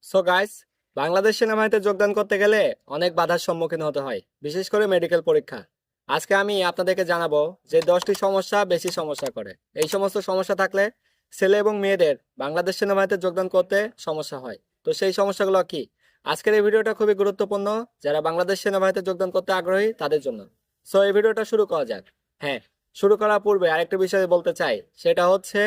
So guys, Bangladesh সেনাবাহিনীতে যোগদান করতে গেলে অনেক বাধার সম্মুখীন হতে হয়, বিশেষ করে মেডিকেল পরীক্ষা। আজকে আমি আপনাদেরকে জানাবো যে 10টি সমস্যা বেশি সমস্যা করে। এই সমস্ত সমস্যা থাকলে ছেলে এবং মেয়েদের বাংলাদেশ সেনাবাহিনীতে যোগদান করতে সমস্যা হয়। তো সেই সমস্যাগুলো কি? আজকের এই ভিডিওটা খুবই গুরুত্বপূর্ণ যারা বাংলাদেশ সেনাবাহিনীতে যোগদান করতে আগ্রহী তাদের জন্য। সো এই ভিডিওটা শুরু করা যাক। হ্যাঁ, শুরু করার পূর্বে আরেকটা বিষয় বলতে চাই, সেটা হচ্ছে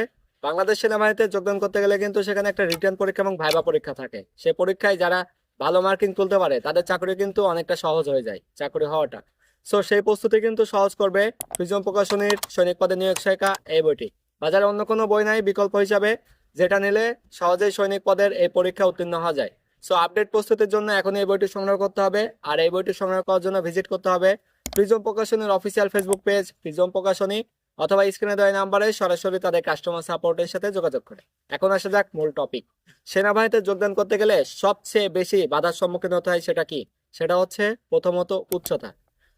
বাংলাদেশ সেনাবাহিনীতে যোগদান করতে গেলে কিন্তু সেখানে একটা রিটেন পরীক্ষা এবং ভাইবা পরীক্ষা থাকে। সেই পরীক্ষায় যারা ভালো মার্কিং তুলতে পারে তাদের চাকরি কিন্তু অনেকটা সহজ হয়ে যায়, চাকরি হওয়াটা। সো সেই প্রস্তুতি কিন্তু সহজ করবে প্রিজম প্রকাশনীর সৈনিক পদে নিয়োগ শেখা এই বইটি। বাজারে অন্য কোনো বই নাই বিকল্প হিসাবে, যেটা নিলে সহজেই সৈনিক পদের এই পরীক্ষা উত্তীর্ণ হওয়া যায়। সো আপডেট প্রস্তুতির জন্য এখন এই বইটি সংগ্রহ করতে হবে, আর এই বইটি সংগ্রহ করার জন্য ভিজিট করতে হবে প্রিজম প্রকাশনীর অফিসিয়াল ফেসবুক পেজ প্রিজম প্রকাশনী, অথবা স্ক্রিনে দেওয়া নাম্বারে সরাসরি তাদের কাস্টমার সাপোর্টের সাথে যোগাযোগ করে। এখন আসা যাক মূল টপিক। সেনাবাহিনীতে যোগদান করতে গেলে সবচেয়ে বেশি বাধার সম্মুখীন হতে হয়, সেটা কি? সেটা হচ্ছে প্রথমত উচ্চতা।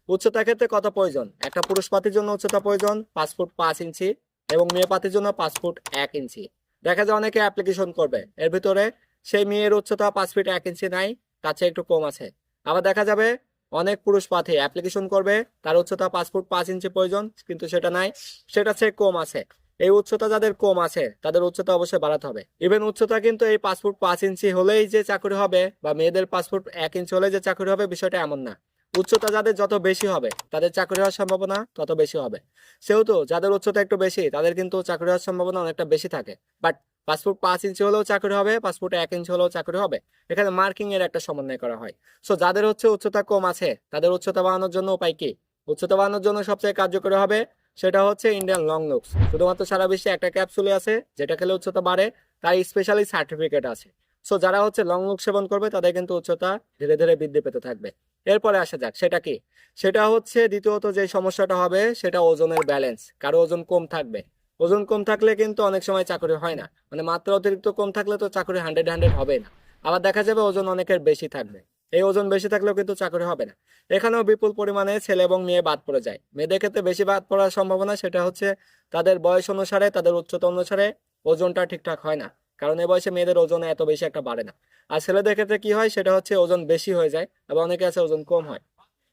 উচ্চতার ক্ষেত্রে কত প্রয়োজন? একটা পুরুষ পাতির জন্য উচ্চতা প্রয়োজন 5 ফুট 5 ইঞ্চি এবং মেয়ে পাতির জন্য 5 ফুট 1 ইঞ্চি। দেখা যায় অনেকে অ্যাপ্লিকেশন করবে, এর ভিতরে সেই মেয়ের উচ্চতা 5 ফিট 1 ইঞ্চি নাই, তার চেয়ে একটু কম আছে। আবার দেখা যাবে অনেক পুরুষ প্রার্থী অ্যাপ্লিকেশন করবে, তার উচ্চতা 5 ফুট 5 ইঞ্চি প্রয়োজন, কিন্তু সেটা নাই, সেটা চেয়ে কম আছে। এই উচ্চতা যাদের কম আছে তাদের উচ্চতা অবশ্যই বাড়াতে হবে। ইভেন উচ্চতা কিন্তু এই 5 ফুট 5 ইঞ্চি হলেই যে চাকরি হবে, বা মেয়েদের 5 ফুট 1 ইঞ্চি হলে যে চাকরি হবে, বিষয়টা এমন না। উচ্চতা যাদের যত বেশি হবে তাদের চাকরি হওয়ার সম্ভাবনা তত বেশি হবে। সেহেতু যাদের উচ্চতা একটু বেশি তাদের কিন্তু চাকরি হওয়ার সম্ভাবনা অনেকটা বেশি থাকে। বাট 5 ফুট 5 ইঞ্চি হলেও চাকরি হবে, 5 ফুট 1 ইঞ্চি হলেও চাকরি হবে। এখানে মার্কিং এর একটা সমন্বয় করা হয়। সো যাদের হচ্ছে উচ্চতা কম আছে তাদের উচ্চতা বাড়ানোর জন্য উপায় কি? উচ্চতা বাড়ানোর জন্য সবচেয়ে কার্যকরী হবে সেটা হচ্ছে ইন্ডিয়ান লং লুকস। শুধুমাত্র সারা বিশ্বে একটা ক্যাপসুলে আছে যেটা খেলে উচ্চতা বাড়ে, তার স্পেশালি সার্টিফিকেট আছে। সো যারা হচ্ছে লং লুক সেবন করবে তাদের কিন্তু উচ্চতা ধীরে ধীরে বৃদ্ধি পেতে থাকবে। এরপরে আসা যাক সেটা কি। সেটা হচ্ছে দ্বিতীয়ত যে সমস্যাটা হবে সেটা ওজনের ব্যালেন্স। কারো ওজন কম থাকবে, ওজন কম থাকলে কিন্তু অনেক সময় চাকরি হয় না। মানে মাত্রা অতিরিক্ত কম থাকলে তো চাকরি 100 হবে না। আবার দেখা যাবে ওজন অনেকের বেশি থাকবে, এই ওজন বেশি থাকলেও কিন্তু চাকরি হবে না। এখানেও বিপুল পরিমাণে ছেলে এবং মেয়ে বাদ পড়ে যায়। মেয়েদের ক্ষেত্রে বেশি বাদ পড়ার সম্ভাবনা, সেটা হচ্ছে তাদের বয়স অনুসারে, তাদের উচ্চতা অনুসারে ওজনটা ঠিকঠাক হয় না, কারণ এই বয়সে মেয়েদের ওজন এত বেশি একটা বাড়ে না। আর ছেলেদের ক্ষেত্রে কি হয়, সেটা হচ্ছে ওজন বেশি হয়ে যায়, আবার অনেকে আছে ওজন কম হয়।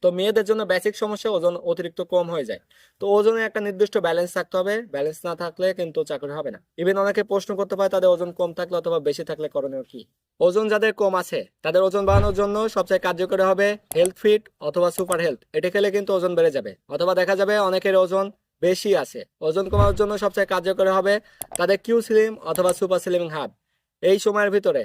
তো মেয়েদের জন্য বেসিক সমস্যা ওজন অতিরিক্ত কম হয়ে যায়। তো ওজনে একটা নির্দিষ্ট ব্যালেন্স থাকতে হবে, ব্যালেন্স না থাকলে কিন্তু চাকরি হবে না। ইভেন অনেকে প্রশ্ন করতে পারে তাদের ওজন কম থাকলে অথবা বেশি থাকলে করণীয় কি। ওজন যাদের কম আছে তাদের ওজন বাড়ানোর জন্য সবচেয়ে কার্যকরী হবে হেলথ ফিট অথবা সুপার হেলথ। এটা খেলে কিন্তু ওজন বেড়ে যাবে। অথবা দেখা যাবে অনেকের ওজন বেশি আছে, ওজন কমানোর জন্য সবচেয়ে কার্যকরী হবে তাদের কিউ স্লিম অথবা সুপার স্লিমিং হাব। এই সময়ের ভিতরে